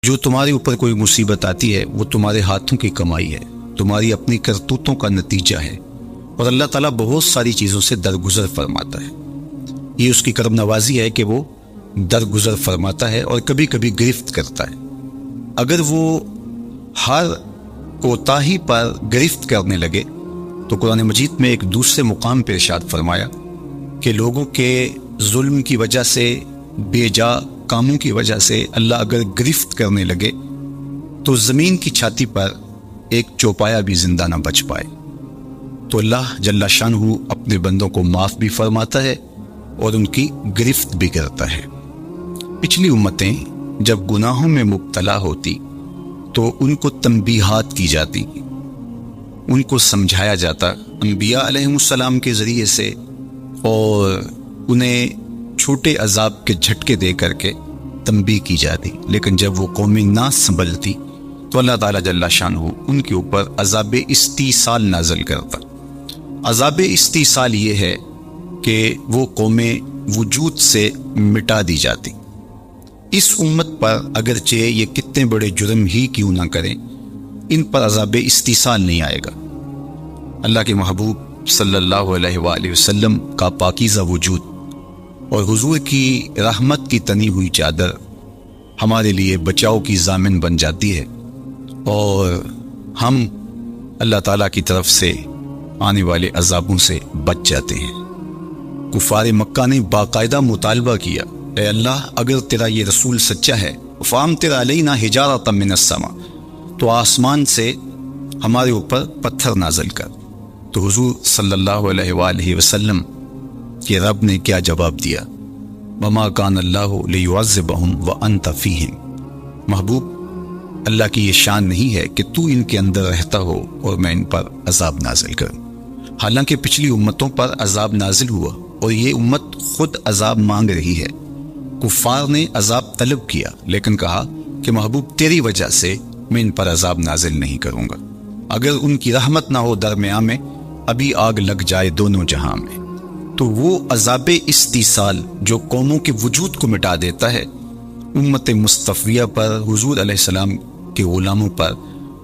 جو تمہارے اوپر کوئی مصیبت آتی ہے وہ تمہارے ہاتھوں کی کمائی ہے، تمہاری اپنی کرتوتوں کا نتیجہ ہے، اور اللہ تعالیٰ بہت ساری چیزوں سے درگزر فرماتا ہے۔ یہ اس کی کرم نوازی ہے کہ وہ درگزر فرماتا ہے اور کبھی کبھی گرفت کرتا ہے۔ اگر وہ ہر کوتاہی پر گرفت کرنے لگے تو قرآن مجید میں ایک دوسرے مقام پہ ارشاد فرمایا کہ لوگوں کے ظلم کی وجہ سے، بے جا کاموں کی وجہ سے اللہ اگر گرفت کرنے لگے تو زمین کی چھاتی پر ایک چوپایا بھی زندہ نہ بچ پائے۔ تو اللہ جل شانہ اپنے بندوں کو معاف بھی فرماتا ہے اور ان کی گرفت بھی کرتا ہے۔ پچھلی امتیں جب گناہوں میں مبتلا ہوتی تو ان کو تنبیہات کی جاتی، ان کو سمجھایا جاتا انبیاء علیہ السلام کے ذریعے سے، اور انہیں چھوٹے عذاب کے جھٹکے دے کر کے تنبیہ کی جاتی۔ لیکن جب وہ قومیں نہ سنبھلتی تو اللہ تعالیٰ جل شانہ ان کے اوپر عذاب استیصال نازل کرتا۔ عذاب استیصال یہ ہے کہ وہ قومیں وجود سے مٹا دی جاتی۔ اس امت پر اگرچہ یہ کتنے بڑے جرم ہی کیوں نہ کریں، ان پر عذاب استیصال نہیں آئے گا۔ اللہ کے محبوب صلی اللہ علیہ وآلہ وسلم کا پاکیزہ وجود اور حضور کی رحمت کی تنی ہوئی چادر ہمارے لیے بچاؤ کی ضامن بن جاتی ہے، اور ہم اللہ تعالیٰ کی طرف سے آنے والے عذابوں سے بچ جاتے ہیں۔ کفار مکہ نے باقاعدہ مطالبہ کیا، اے اللہ اگر تیرا یہ رسول سچا ہے فامطر علینا حجارۃ من السماء، تو آسمان سے ہمارے اوپر پتھر نازل کر۔ تو حضور صلی اللہ علیہ وآلہ وسلم کہ رب نے کیا جواب دیا؟ وما کان اللہ لیعذبہم وانت فیہم۔ محبوب، اللہ کی یہ شان نہیں ہے کہ تو ان کے اندر رہتا ہو اور میں ان پر عذاب نازل کروں۔ حالانکہ پچھلی امتوں پر عذاب نازل ہوا اور یہ امت خود عذاب مانگ رہی ہے۔ کفار نے عذاب طلب کیا لیکن کہا کہ محبوب تیری وجہ سے میں ان پر عذاب نازل نہیں کروں گا، اگر ان کی رحمت نہ ہو درمیان میں ابھی آگ لگ جائے دونوں جہاں میں۔ تو وہ عذاب استیصال جو قوموں کے وجود کو مٹا دیتا ہے، امت مصطفیہ پر، حضور علیہ السلام کے غلاموں پر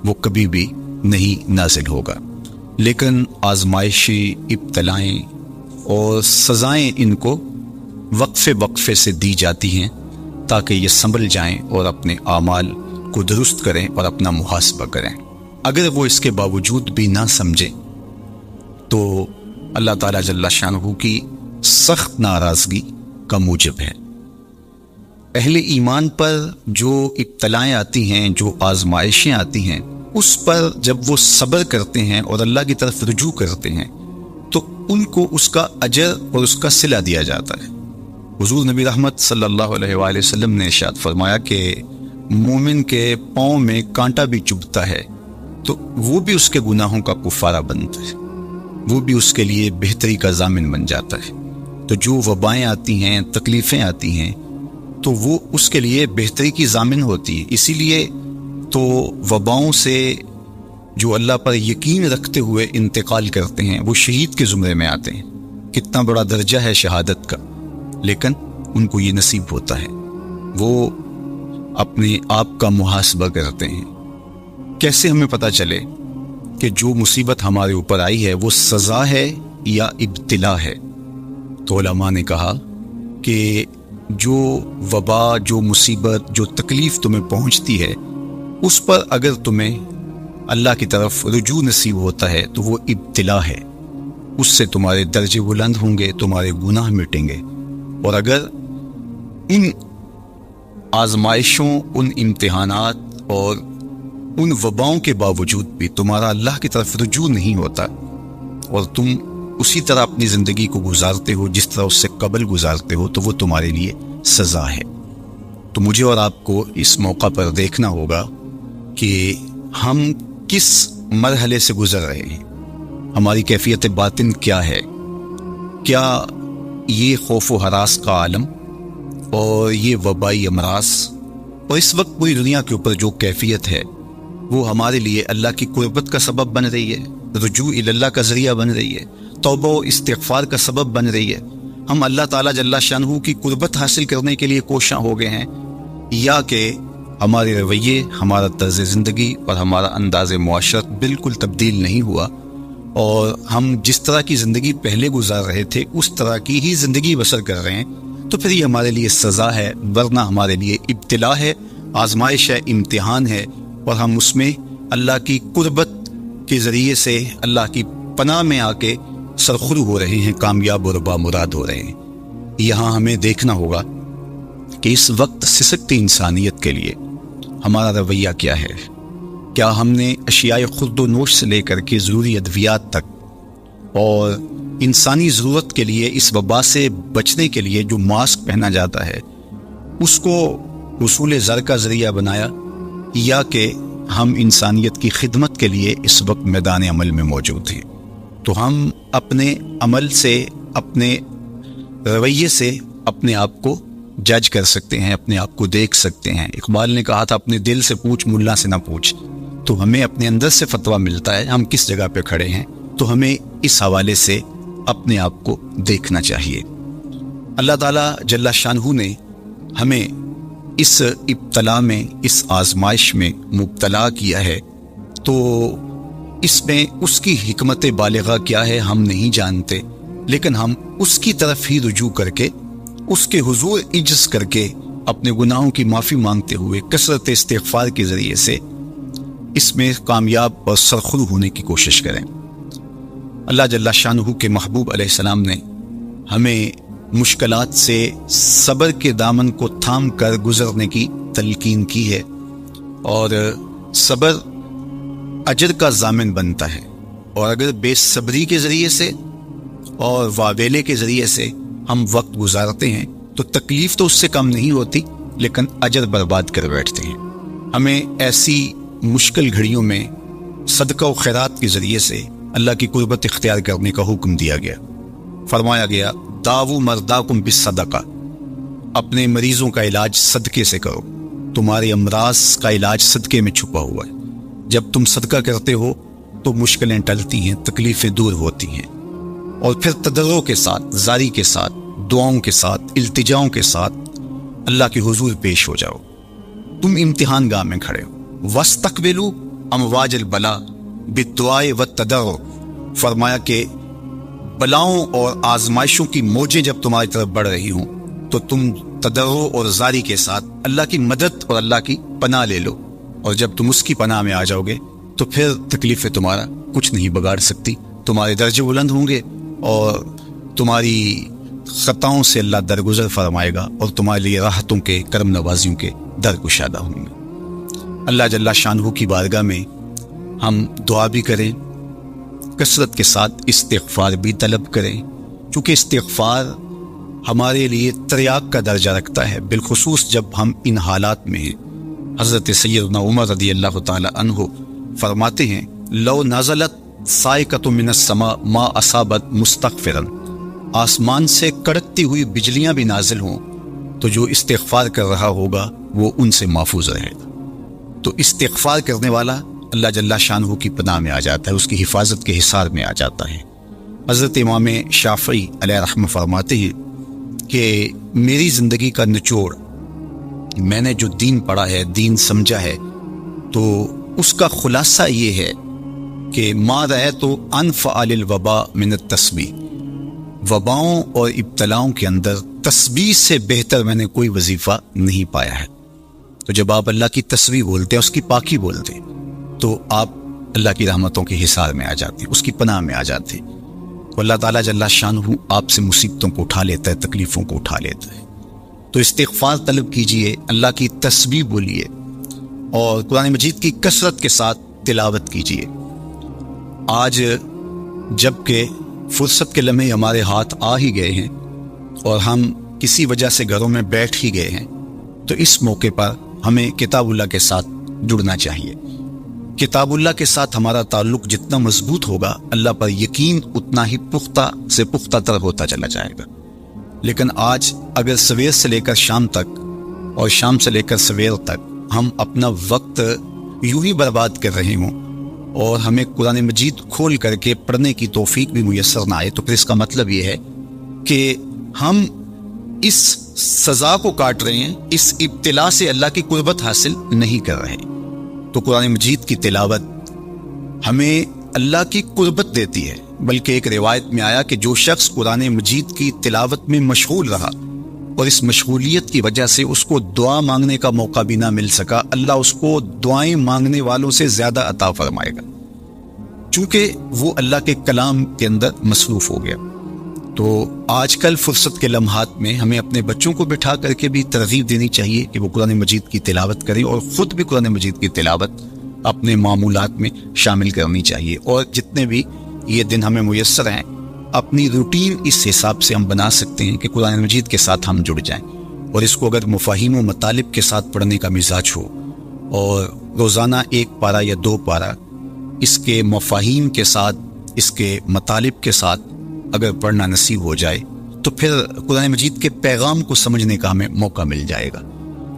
وہ کبھی بھی نہیں نازل ہوگا۔ لیکن آزمائشی ابتلائیں اور سزائیں ان کو وقفے وقفے سے دی جاتی ہیں تاکہ یہ سنبھل جائیں اور اپنے اعمال کو درست کریں اور اپنا محاسبہ کریں۔ اگر وہ اس کے باوجود بھی نہ سمجھیں تو اللہ تعالیٰ جل شانہ کی سخت ناراضگی کا موجب ہے۔ اہل ایمان پر جو ابتلائیں آتی ہیں، جو آزمائشیں آتی ہیں، اس پر جب وہ صبر کرتے ہیں اور اللہ کی طرف رجوع کرتے ہیں تو ان کو اس کا اجر اور اس کا صلہ دیا جاتا ہے۔ حضور نبی رحمت صلی اللہ علیہ وآلہ وسلم نے ارشاد فرمایا کہ مومن کے پاؤں میں کانٹا بھی چبھتا ہے تو وہ بھی اس کے گناہوں کا کفارہ بنتا ہے، وہ بھی اس کے لیے بہتری کا ضامن بن جاتا ہے۔ تو جو وبائیں آتی ہیں، تکلیفیں آتی ہیں، تو وہ اس کے لیے بہتری کی ضامن ہوتی ہے۔ اسی لیے تو وباؤں سے جو اللہ پر یقین رکھتے ہوئے انتقال کرتے ہیں وہ شہید کے زمرے میں آتے ہیں۔ کتنا بڑا درجہ ہے شہادت کا، لیکن ان کو یہ نصیب ہوتا ہے۔ وہ اپنے آپ کا محاسبہ کرتے ہیں۔ کیسے ہمیں پتہ چلے کہ جو مصیبت ہمارے اوپر آئی ہے وہ سزا ہے یا ابتلا ہے؟ تو علماء نے کہا کہ جو وبا، جو مصیبت، جو تکلیف تمہیں پہنچتی ہے اس پر اگر تمہیں اللہ کی طرف رجوع نصیب ہوتا ہے تو وہ ابتلا ہے، اس سے تمہارے درجے بلند ہوں گے، تمہارے گناہ مٹیں گے۔ اور اگر ان آزمائشوں، ان امتحانات اور ان وباؤں کے باوجود بھی تمہارا اللہ کی طرف رجوع نہیں ہوتا اور تم اسی طرح اپنی زندگی کو گزارتے ہو جس طرح اس سے قبل گزارتے ہو، تو وہ تمہارے لیے سزا ہے۔ تو مجھے اور آپ کو اس موقع پر دیکھنا ہوگا کہ ہم کس مرحلے سے گزر رہے ہیں، ہماری کیفیت باطن کیا ہے۔ کیا یہ خوف و ہراس کا عالم اور یہ وبائی امراض اور اس وقت پوری دنیا کے اوپر جو کیفیت ہے وہ ہمارے لیے اللہ کی قربت کا سبب بن رہی ہے، رجوع اللہ کا ذریعہ بن رہی ہے، توبہ و استغفار کا سبب بن رہی ہے؟ ہم اللہ تعالیٰ جل شانہ کی قربت حاصل کرنے کے لیے کوشاں ہو گئے ہیں، یا کہ ہمارے رویے، ہمارا طرز زندگی اور ہمارا انداز معاشرت بالکل تبدیل نہیں ہوا، اور ہم جس طرح کی زندگی پہلے گزار رہے تھے اس طرح کی ہی زندگی بسر کر رہے ہیں، تو پھر یہ ہمارے لیے سزا ہے، ورنہ ہمارے لیے ابتلا ہے، آزمائش ہے، امتحان ہے، اور ہم اس میں اللہ کی قربت کے ذریعے سے اللہ کی پناہ میں آ کے سرخرو ہو رہے ہیں، کامیاب اور بامراد ہو رہے ہیں۔ یہاں ہمیں دیکھنا ہوگا کہ اس وقت سسکتی انسانیت کے لیے ہمارا رویہ کیا ہے۔ کیا ہم نے اشیاء خرد و نوش سے لے کر کے ضروری ادویات تک اور انسانی ضرورت کے لیے اس وبا سے بچنے کے لیے جو ماسک پہنا جاتا ہے اس کو حصول زر کا ذریعہ بنایا، یا کہ ہم انسانیت کی خدمت کے لیے اس وقت میدان عمل میں موجود ہیں؟ تو ہم اپنے عمل سے، اپنے رویے سے اپنے آپ کو جج کر سکتے ہیں، اپنے آپ کو دیکھ سکتے ہیں۔ اقبال نے کہا تھا اپنے دل سے پوچھ، ملا سے نہ پوچھ۔ تو ہمیں اپنے اندر سے فتویٰ ملتا ہے ہم کس جگہ پہ کھڑے ہیں، تو ہمیں اس حوالے سے اپنے آپ کو دیکھنا چاہیے۔ اللہ تعالیٰ جل شانہ نے ہمیں اس ابتلا میں، اس آزمائش میں مبتلا کیا ہے، تو اس میں اس کی حکمت بالغہ کیا ہے ہم نہیں جانتے، لیکن ہم اس کی طرف ہی رجوع کر کے، اس کے حضور عجز کر کے، اپنے گناہوں کی معافی مانگتے ہوئے کثرت استغفار کے ذریعے سے اس میں کامیاب اور سرخرو ہونے کی کوشش کریں۔ اللہ جل شانہ کے محبوب علیہ السلام نے ہمیں مشکلات سے صبر کے دامن کو تھام کر گزرنے کی تلقین کی ہے، اور صبر اجر کا ضامن بنتا ہے، اور اگر بے صبری کے ذریعے سے اور واویلے کے ذریعے سے ہم وقت گزارتے ہیں تو تکلیف تو اس سے کم نہیں ہوتی، لیکن اجر برباد کر بیٹھتے ہیں۔ ہمیں ایسی مشکل گھڑیوں میں صدقہ و خیرات کے ذریعے سے اللہ کی قربت اختیار کرنے کا حکم دیا گیا۔ فرمایا گیا داؤ مرداکم بالصدقہ، اپنے مریضوں کا علاج صدقے سے کرو، تمہارے امراض کا علاج صدقے میں چھپا ہوا ہے۔ جب تم صدقہ کرتے ہو تو مشکلیں ٹلتی ہیں، تکلیفیں دور ہوتی ہیں، اور پھر تضرع کے ساتھ، زاری کے ساتھ، دعاؤں کے ساتھ، التجاؤں کے ساتھ اللہ کے حضور پیش ہو جاؤ۔ تم امتحان گاہ میں کھڑے ہو، وَاسْتَقْبِلُوا أَمْوَاجَ الْبَلَاءِ بِالدُّعَاءِ وَالتَّضَرُّعِ، فرمایا کہ بلاؤں اور آزمائشوں کی موجیں جب تمہاری طرف بڑھ رہی ہوں تو تم تضرع اور زاری کے ساتھ اللہ کی مدد اور اللہ کی پناہ لے لو، اور جب تم اس کی پناہ میں آ جاؤ گے تو پھر تکلیفیں تمہارا کچھ نہیں بگاڑ سکتی، تمہارے درجے بلند ہوں گے، اور تمہاری خطاؤں سے اللہ درگزر فرمائے گا، اور تمہارے لیے راحتوں کے، کرم نوازیوں کے در گشادہ ہوں گے۔ اللہ جل شانہ کی بارگاہ میں ہم دعا بھی کریں، کثرت کے ساتھ استغفار بھی طلب کریں، چونکہ استغفار ہمارے لیے تریاق کا درجہ رکھتا ہے، بالخصوص جب ہم ان حالات میں ہیں۔ حضرت سیدنا عمر رضی اللہ تعالی عنہ فرماتے ہیں لو نزلت صاعقۃ من السماء ما اصابت مستغفرا، آسمان سے کڑکتی ہوئی بجلیاں بھی نازل ہوں تو جو استغفار کر رہا ہوگا وہ ان سے محفوظ رہے گا۔ تو استغفار کرنے والا اللہ جل شانہ کی پناہ میں آ جاتا ہے، اس کی حفاظت کے حصار میں آ جاتا ہے۔ حضرت امام شافعی علیہ رحمہ فرماتے ہیں کہ میری زندگی کا نچوڑ، میں نے جو دین پڑھا ہے، دین سمجھا ہے، تو اس کا خلاصہ یہ ہے کہ ما رأیت انفع للوباء من التسبیح، وباؤں اور ابتلاؤں کے اندر تسبیح سے بہتر میں نے کوئی وظیفہ نہیں پایا ہے۔ تو جب آپ اللہ کی تسبیح بولتے ہیں، اس کی پاکی بولتے ہیں، تو آپ اللہ کی رحمتوں کے حصار میں آ جاتے ہیں، اس کی پناہ میں آ جاتے ہیں، تو اللہ تعالیٰ جل شانہ آپ سے مصیبتوں کو اٹھا لیتا ہے، تکلیفوں کو اٹھا لیتا ہے۔ تو استغفار طلب کیجئے، اللہ کی تسبیح بولیے، اور قرآن مجید کی کثرت کے ساتھ تلاوت کیجئے۔ آج جب کہ فرصت کے لمحے ہمارے ہاتھ آ ہی گئے ہیں اور ہم کسی وجہ سے گھروں میں بیٹھ ہی گئے ہیں، تو اس موقع پر ہمیں کتاب اللہ کے ساتھ جڑنا چاہیے۔ کتاب اللہ کے ساتھ ہمارا تعلق جتنا مضبوط ہوگا، اللہ پر یقین اتنا ہی پختہ سے پختہ تر ہوتا چلا جائے گا۔ لیکن آج اگر سویر سے لے کر شام تک اور شام سے لے کر سویر تک ہم اپنا وقت یوں ہی برباد کر رہے ہوں اور ہمیں قرآن مجید کھول کر کے پڑھنے کی توفیق بھی میسر نہ آئے، تو پھر اس کا مطلب یہ ہے کہ ہم اس سزا کو کاٹ رہے ہیں، اس ابتلا سے اللہ کی قربت حاصل نہیں کر رہے۔ تو قرآن مجید کی تلاوت ہمیں اللہ کی قربت دیتی ہے، بلکہ ایک روایت میں آیا کہ جو شخص قرآن مجید کی تلاوت میں مشغول رہا اور اس مشغولیت کی وجہ سے اس کو دعا مانگنے کا موقع بھی نہ مل سکا، اللہ اس کو دعائیں مانگنے والوں سے زیادہ عطا فرمائے گا، چونکہ وہ اللہ کے کلام کے اندر مصروف ہو گیا۔ تو آج کل فرصت کے لمحات میں ہمیں اپنے بچوں کو بٹھا کر کے بھی ترغیب دینی چاہیے کہ وہ قرآن مجید کی تلاوت کریں، اور خود بھی قرآن مجید کی تلاوت اپنے معمولات میں شامل کرنی چاہیے۔ اور جتنے بھی یہ دن ہمیں میسر ہیں، اپنی روٹین اس حساب سے ہم بنا سکتے ہیں کہ قرآن مجید کے ساتھ ہم جڑ جائیں، اور اس کو اگر مفاہیم و مطالب کے ساتھ پڑھنے کا مزاج ہو، اور روزانہ 1 پارہ یا 2 پارہ اس کے مفاہیم کے ساتھ، اس کے مطالب کے ساتھ اگر پڑھنا نصیب ہو جائے، تو پھر قرآن مجید کے پیغام کو سمجھنے کا ہمیں موقع مل جائے گا۔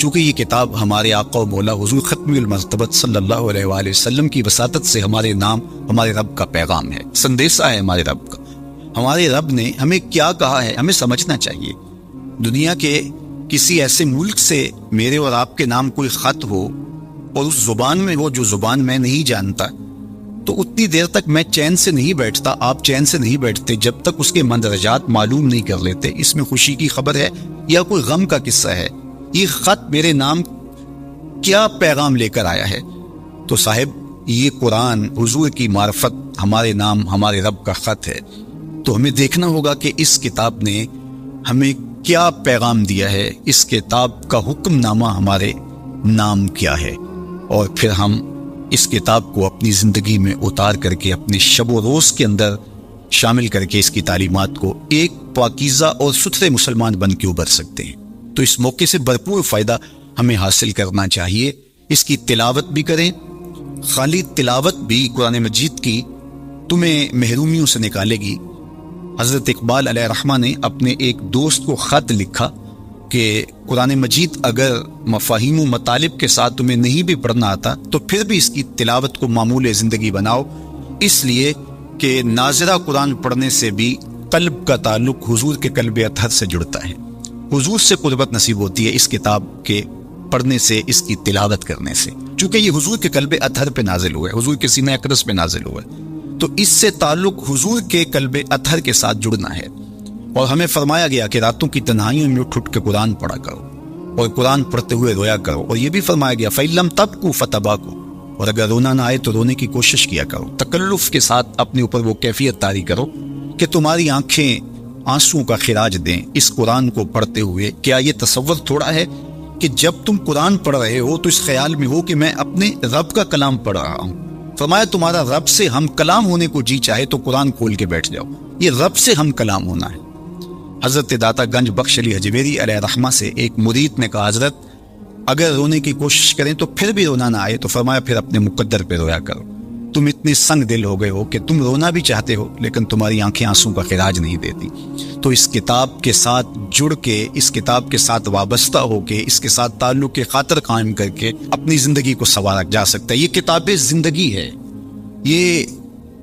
چونکہ یہ کتاب ہمارے آقا و مولا حضور ختم المرتبت صلی اللہ علیہ وآلہ وسلم کی وساطت سے ہمارے نام، ہمارے رب کا پیغام ہے، سندیسہ ہے ہمارے رب کا۔ ہمارے رب نے ہمیں کیا کہا ہے ہمیں سمجھنا چاہیے۔ دنیا کے کسی ایسے ملک سے میرے اور آپ کے نام کوئی خط ہو اور اس زبان میں ہو جو زبان میں نہیں جانتا، تو اتنی دیر تک میں چین سے نہیں بیٹھتا، آپ چین سے نہیں بیٹھتے جب تک اس کے مندرجات معلوم نہیں کر لیتے، اس میں خوشی کی خبر ہے یا کوئی غم کا قصہ ہے، یہ خط میرے نام کیا پیغام لے کر آیا ہے۔ تو صاحب یہ قرآن حضور کی معرفت، ہمارے نام، ہمارے رب کا خط ہے۔ تو ہمیں دیکھنا ہوگا کہ اس کتاب نے ہمیں کیا پیغام دیا ہے، اس کتاب کا حکم نامہ ہمارے نام کیا ہے، اور پھر ہم اس کتاب کو اپنی زندگی میں اتار کر کے اپنے شب و روز کے اندر شامل کر کے اس کی تعلیمات کو ایک پاکیزہ اور ستھرے مسلمان بن کے ابھر سکتے ہیں۔ تو اس موقع سے بھرپور فائدہ ہمیں حاصل کرنا چاہیے، اس کی تلاوت بھی کریں۔ خالی تلاوت بھی قرآن مجید کی تمہیں محرومیوں سے نکالے گی۔ حضرت اقبال علیہ الرحمہ نے اپنے ایک دوست کو خط لکھا کہ قرآن مجید اگر مفاہیم و مطالب کے ساتھ تمہیں نہیں بھی پڑھنا آتا تو پھر بھی اس کی تلاوت کو معمول زندگی بناؤ، اس لیے کہ ناظرہ قرآن پڑھنے سے بھی قلب کا تعلق حضور کے قلب اطہر سے جڑتا ہے، حضور سے قربت نصیب ہوتی ہے اس کتاب کے پڑھنے سے، اس کی تلاوت کرنے سے، چونکہ یہ حضور کے قلب اطہر پہ نازل ہوا ہے، حضور کے سینہ اقدس پہ نازل ہوا ہے، تو اس سے تعلق حضور کے قلب اطہر کے ساتھ جڑنا ہے۔ اور ہمیں فرمایا گیا کہ راتوں کی تنہائیوں میں اٹھ کے قرآن پڑھا کرو اور قرآن پڑھتے ہوئے رویا کرو، اور یہ بھی فرمایا گیا فَإِلَّمْ تَبْكُوا فَتَبَاكُوا، اور اگر رونا نہ آئے تو رونے کی کوشش کیا کرو، تکلف کے ساتھ اپنے اوپر وہ کیفیت طاری کرو کہ تمہاری آنکھیں آنسوں کا خراج دیں اس قرآن کو پڑھتے ہوئے۔ کیا یہ تصور تھوڑا ہے کہ جب تم قرآن پڑھ رہے ہو تو اس خیال میں ہو کہ میں اپنے رب کا کلام پڑھ رہا ہوں؟ فرمایا تمہارا رب سے ہم کلام ہونے کو جی چاہے تو قرآن کھول کے بیٹھ جاؤ، یہ رب سے ہم کلام ہونا ہے۔ حضرت داتا گنج بخش علی حجویری علیہ رحمہ سے ایک مرید نے کہا حضرت اگر رونے کی کوشش کریں تو پھر بھی رونا نہ آئے تو فرمایا پھر اپنے مقدر پہ رویا کرو، تم اتنے سنگ دل ہو گئے ہو کہ تم رونا بھی چاہتے ہو لیکن تمہاری آنکھیں آنسوں کا خراج نہیں دیتی۔ تو اس کتاب کے ساتھ جڑ کے، اس کتاب کے ساتھ وابستہ ہو کے، اس کے ساتھ تعلق کے خاطر قائم کر کے اپنی زندگی کو سنوارا جا سکتا ہے۔ یہ کتاب زندگی ہے، یہ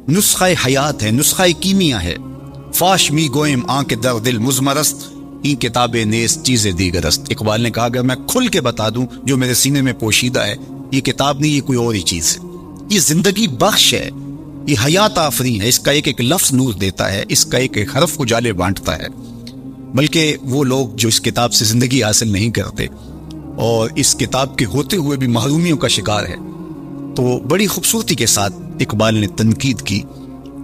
نسخہ حیات ہے، نسخہ کیمیا ہے۔ فاش می گوئم آنکھ در دل مزمرست، این کتاب نیز چیز دیگرست۔ اقبال نے کہا اگر میں کھل کے بتا دوں جو میرے سینے میں پوشیدہ ہے، یہ کتاب نہیں، یہ کوئی اور ہی چیز ہے، یہ زندگی بخش ہے، یہ حیات آفرین ہے، اس کا ایک ایک لفظ نور دیتا ہے، اس کا ایک ایک حرف اجالے بانٹتا ہے۔ بلکہ وہ لوگ جو اس کتاب سے زندگی حاصل نہیں کرتے اور اس کتاب کے ہوتے ہوئے بھی محرومیوں کا شکار ہے، تو بڑی خوبصورتی کے ساتھ اقبال نے تنقید کی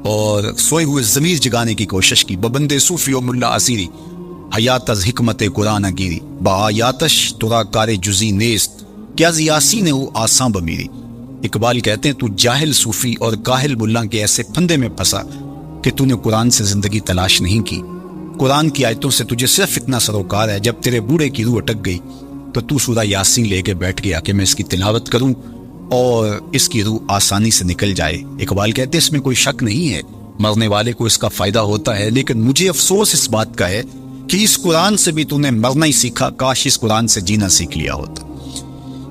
اور سوئے ہوئے ضمیر جگانے کی کوشش کی۔ ببند صوفی و ملا اسیری حیات از حکمت قرآن گیری، با آیاتش ترا کار جزی نیست، کیا یاسین ہو آساں بمیری۔ اقبال کہتے ہیں تو جاہل صوفی اور کاہل ملا کے ایسے پھندے میں پھنسا کہ تو نے قرآن سے زندگی تلاش نہیں کی، قرآن کی آیتوں سے تجھے صرف اتنا سروکار ہے جب تیرے بوڑھے کی روح اٹک گئی تو سورہ یاسین لے کے بیٹھ گیا کہ میں اس کی تلاوت کروں اور اس کی روح آسانی سے نکل جائے۔ اقبال کہتے ہیں اس میں کوئی شک نہیں ہے، مرنے والے کو اس کا فائدہ ہوتا ہے، لیکن مجھے افسوس اس بات کا ہے کہ اس قرآن سے بھی تو نے مرنا ہی سیکھا، کاش اس قرآن سے جینا سیکھ لیا ہوتا۔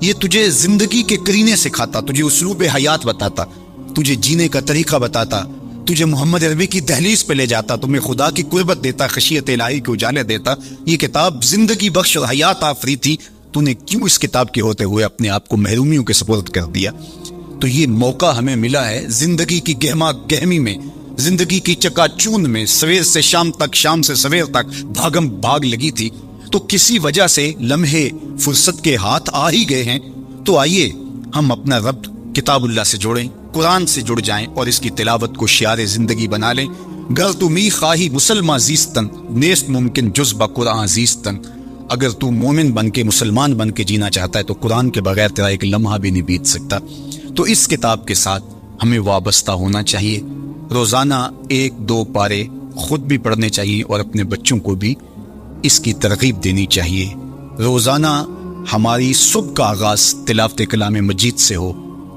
یہ تجھے زندگی کے کرینے سکھاتا، تجھے اسلوب حیات بتاتا، تجھے جینے کا طریقہ بتاتا، تجھے محمد عربی کی دہلیز پہ لے جاتا، تمہیں خدا کی قربت دیتا، خشیت الہی کے اجالے دیتا. یہ کتاب زندگی بخش اور حیات آفری تھی، تو نے کیوں اس کتاب کے ہوتے ہوئے اپنے آپ کو محرومیوں کے سپرد کر دیا؟ تو یہ موقع ہمیں ملا ہے زندگی کی گہما گہمی میں، زندگی کی چکا چوند میں، سویر سے شام تک، شام سے سویر تک بھاگم بھاگ لگی تھی. تو کسی وجہ سے لمحے فرصت کے ہاتھ آ ہی گئے ہیں. تو آئیے ہم اپنا رب کتاب اللہ سے جوڑیں، قرآن سے جڑ جائیں اور اس کی تلاوت کو شعار زندگی بنا لیں. گر تو می خواہی مسلمان زیستن، نیست ممکن جز با قرآن زیستن. اگر تو مومن بن کے، مسلمان بن کے جینا چاہتا ہے تو قرآن کے بغیر تیرا ایک لمحہ بھی نہیں بیت سکتا. تو اس کتاب کے ساتھ ہمیں وابستہ ہونا چاہیے. روزانہ 1-2 پارے خود بھی پڑھنے چاہیے اور اپنے بچوں کو بھی اس کی ترغیب دینی چاہیے. روزانہ ہماری صبح کا آغاز تلاوت کلام مجید سے ہو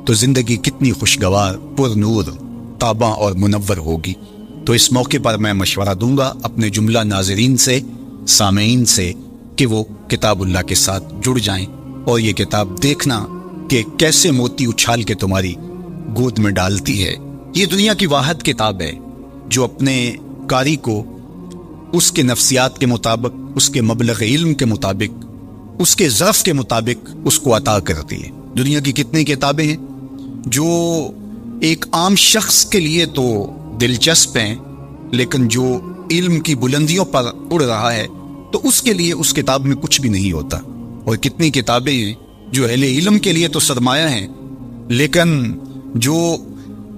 تو زندگی کتنی خوشگوار، پر نور، تاباں اور منور ہوگی. تو اس موقع پر میں مشورہ دوں گا اپنے جملہ ناظرین سے، سامعین سے، کہ وہ کتاب اللہ کے ساتھ جڑ جائیں اور یہ کتاب دیکھنا کہ کیسے موتی اچھال کے تمہاری گود میں ڈالتی ہے. یہ دنیا کی واحد کتاب ہے جو اپنے قاری کو اس کے نفسیات کے مطابق، اس کے مبلغ علم کے مطابق، اس کے ظرف کے مطابق اس کو عطا کرتی ہے. دنیا کی کتنی کتابیں ہیں جو ایک عام شخص کے لیے تو دلچسپ ہیں، لیکن جو علم کی بلندیوں پر اڑ رہا ہے تو اس کے لیے اس کتاب میں کچھ بھی نہیں ہوتا. اور کتنی کتابیں ہیں جو اہل علم کے لیے تو سرمایہ ہیں، لیکن جو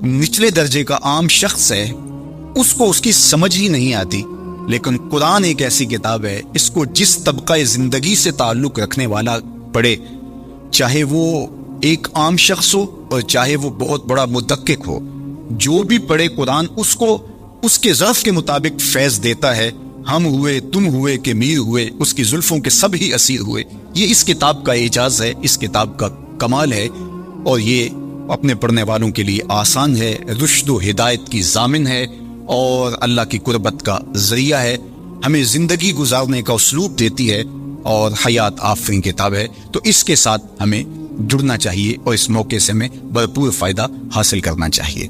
نچلے درجے کا عام شخص ہے اس کو اس کی سمجھ ہی نہیں آتی. لیکن قرآن ایک ایسی کتاب ہے، اس کو جس طبقہ زندگی سے تعلق رکھنے والا پڑھے، چاہے وہ ایک عام شخص ہو اور چاہے وہ بہت بڑا مدقق ہو، جو بھی پڑھے قرآن اس کو اس کے ظرف کے مطابق فیض دیتا ہے. ہم ہوئے، تم ہوئے کہ میر ہوئے، اس کی زلفوں کے سب ہی اسیر ہوئے. یہ اس کتاب کا اعجاز ہے، اس کتاب کا کمال ہے، اور یہ اپنے پڑھنے والوں کے لیے آسان ہے، رشد و ہدایت کی ضامن ہے اور اللہ کی قربت کا ذریعہ ہے. ہمیں زندگی گزارنے کا اسلوب دیتی ہے اور حیات آفرین کتاب ہے. تو اس کے ساتھ ہمیں جڑنا چاہیے اور اس موقع سے ہمیں بھرپور فائدہ حاصل کرنا چاہیے.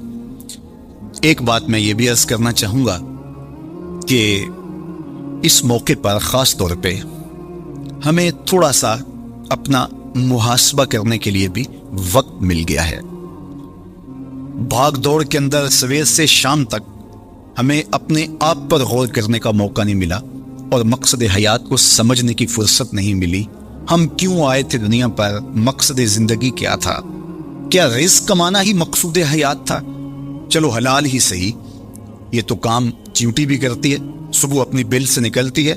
ایک بات میں یہ بھی عرض کرنا چاہوں گا کہ اس موقع پر خاص طور پہ ہمیں تھوڑا سا اپنا محاسبہ کرنے کے لیے بھی وقت مل گیا ہے. بھاگ دوڑ کے اندر سویر سے شام تک ہمیں اپنے آپ پر غور کرنے کا موقع نہیں ملا اور مقصد حیات کو سمجھنے کی فرصت نہیں ملی. ہم کیوں آئے تھے دنیا پر؟ مقصد زندگی کیا تھا؟ کیا رزق کمانا ہی مقصود حیات تھا؟ چلو حلال ہی صحیح، یہ تو کام چیونٹی بھی کرتی ہے، صبح اپنی بل سے نکلتی ہے،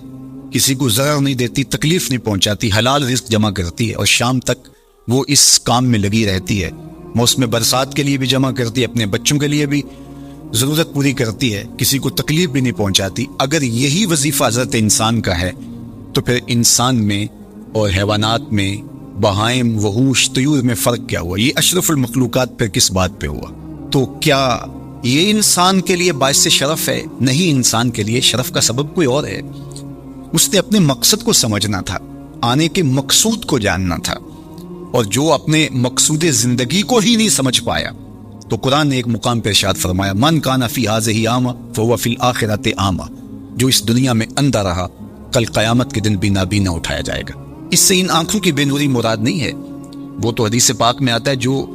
کسی کو ضرر نہیں دیتی، تکلیف نہیں پہنچاتی، حلال رزق جمع کرتی ہے اور شام تک وہ اس کام میں لگی رہتی ہے. موسم برسات کے لیے بھی جمع کرتی ہے، اپنے بچوں کے لیے بھی ضرورت پوری کرتی ہے، کسی کو تکلیف بھی نہیں پہنچاتی. اگر یہی وظیفہ حضرت انسان کا ہے تو پھر انسان میں اور حیوانات میں، بہائم، وحوش، طیور میں فرق کیا ہوا؟ یہ اشرف المخلوقات پہ کس بات پہ ہوا؟ تو کیا یہ انسان کے لیے باعث شرف ہے؟ نہیں، انسان کے لیے شرف کا سبب کوئی اور ہے. اس نے اپنے مقصد کو سمجھنا تھا، آنے کے مقصود کو جاننا تھا. اور جو اپنے مقصود زندگی کو ہی نہیں سمجھ پایا تو قرآن نے ایک مقام پہ ارشاد فرمایا، من کان فی ھذہ اعمی فہو فی الآخرۃ اعمی. جو اس دنیا میں اندھا رہا کل قیامت کے دن بھی نابینا اٹھایا جائے گا. اس سے ان آنکھوں کی بے نوری مراد نہیں ہے، وہ تو حدیث پاک میں آتا ہے جو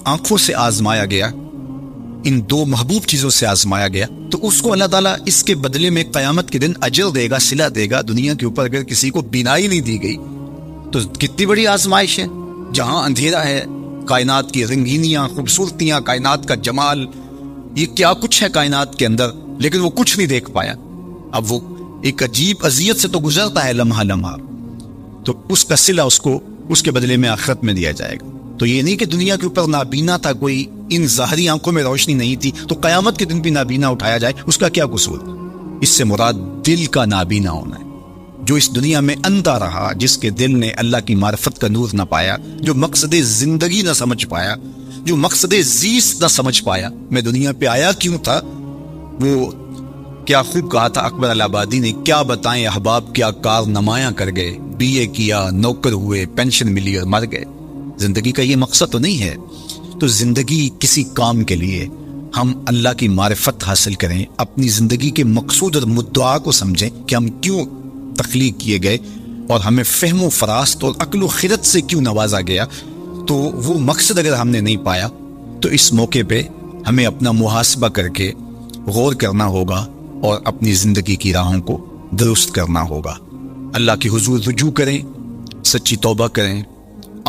آنکھوں سے آزمایا گیا، ان 2 محبوب چیزوں سے آزمایا گیا، تو اس کو اللہ تعالیٰ اس کے بدلے میں قیامت کے دن اجر دے گا، صلہ دے گا. دنیا کے اوپر اگر کسی کو بینائی نہیں دی گئی تو کتنی بڑی آزمائش ہے. جہاں اندھیرا ہے، کائنات کی رنگینیاں، خوبصورتیاں، کائنات کا جمال، یہ کیا کچھ ہے کائنات کے اندر، لیکن وہ کچھ نہیں دیکھ پایا. اب وہ ایک عجیب اذیت سے تو گزرتا ہے لمحہ لمحہ، تو اس کا صلہ اس کو اس کے بدلے میں آخرت میں دیا جائے گا. تو یہ نہیں کہ دنیا کے اوپر نابینا تھا کوئی، ان ظاہری آنکھوں میں روشنی نہیں تھی تو قیامت کے دن بھی نابینا اٹھایا جائے، اس کا کیا قصور؟ اس سے مراد دل کا نابینا ہونا ہے. جو اس دنیا میں اندھا رہا، جس کے دل نے اللہ کی معرفت کا نور نہ پایا، جو مقصد زندگی نہ سمجھ پایا، جو مقصد زیست نہ سمجھ پایا، میں دنیا پہ آیا کیوں تھا، وہ کیا خوب کہا تھا اکبر الہآبادی نے، کیا بتائیں احباب کیا کار نمایاں کر گئے، بی اے کیا، نوکر ہوئے، پینشن ملی اور مر گئے. زندگی کا یہ مقصد تو نہیں ہے. تو زندگی کسی کام کے لیے، ہم اللہ کی معرفت حاصل کریں، اپنی زندگی کے مقصود اور مدعا کو سمجھیں کہ ہم کیوں تخلیق کیے گئے اور ہمیں فہم و فراست اور عقل و خرد سے کیوں نوازا گیا، تو وہ مقصد اگر ہم نے نہیں پایا تو اس موقع پہ ہمیں اپنا محاسبہ کر کے غور کرنا ہوگا اور اپنی زندگی کی راہوں کو درست کرنا ہوگا۔ اللہ کی حضور رجوع کریں، سچی توبہ کریں۔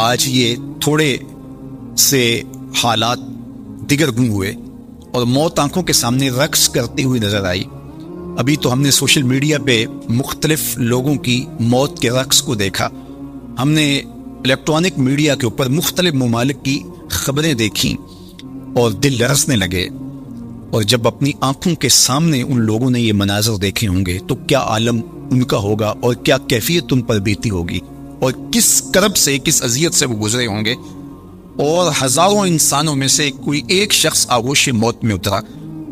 آج یہ تھوڑے سے حالات دیگر گم ہوئے اور موت آنکھوں کے سامنے رقص کرتی ہوئی نظر آئی۔ ابھی تو ہم نے سوشل میڈیا پہ مختلف لوگوں کی موت کے رقص کو دیکھا، ہم نے الیکٹرانک میڈیا کے اوپر مختلف ممالک کی خبریں دیکھیں اور دل لرزنے لگے، اور جب اپنی آنکھوں کے سامنے ان لوگوں نے یہ مناظر دیکھے ہوں گے تو کیا عالم ان کا ہوگا اور کیا کیفیت ان پر بیتی ہوگی، اور کس کرب سے، کس اذیت سے وہ گزرے ہوں گے۔ اور ہزاروں انسانوں میں سے کوئی ایک شخص آغوش موت میں اترا،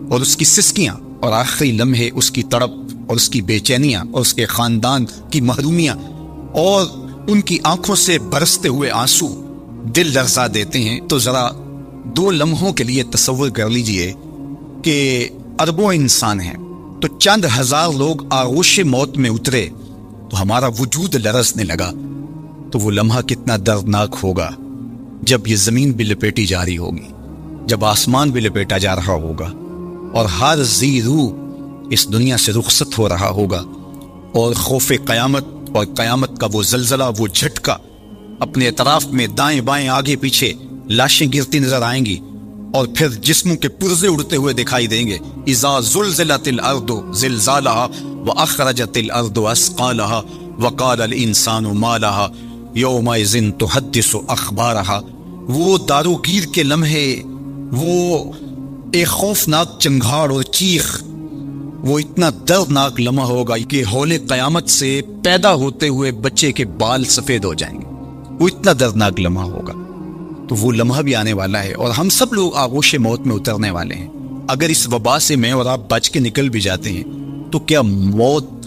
اور اس کی سسکیاں اور آخری لمحے، اس کی تڑپ اور اس کی بے چینیاں اور اس کے خاندان کی محرومیاں اور ان کی آنکھوں سے برستے ہوئے آنسو دل لرزا دیتے ہیں۔ تو ذرا 2 لمحوں کے لیے تصور کر لیجئے کہ اربوں انسان ہیں، تو چند ہزار لوگ آغوش موت میں اترے تو ہمارا وجود لرزنے لگا، تو وہ لمحہ کتنا دردناک ہوگا جب یہ زمین بھی لپیٹی جا رہی ہوگی، جب آسمان بھی لپیٹا جا رہا ہوگا، اور ہر ذی روح اس دنیا سے رخصت ہو رہا ہوگا، اور خوف قیامت اور قیامت کا وہ زلزلہ، وہ جھٹکا، اپنے اطراف میں دائیں بائیں آگے پیچھے لاشیں گرتی نظر آئیں گی، اور پھر جسموں کے پرزے اڑتے ہوئے دکھائی دیں گے۔ اذا زلزلت الارض زلزالها واخرجت الارض اثقالها وقال الانسان ما لها یومئذ تحدث اخبارها۔ وہ داروگیر کے لمحے، وہ ایک خوفناک چنگھاڑ اور چیخ، وہ اتنا دردناک لمحہ ہوگا کہ ہول قیامت سے پیدا ہوتے ہوئے بچے کے بال سفید ہو جائیں گے، وہ اتنا دردناک لمحہ ہوگا۔ تو وہ لمحہ بھی آنے والا ہے، اور ہم سب لوگ آغوش موت میں اترنے والے ہیں۔ اگر اس وبا سے میں اور آپ بچ کے نکل بھی جاتے ہیں تو کیا موت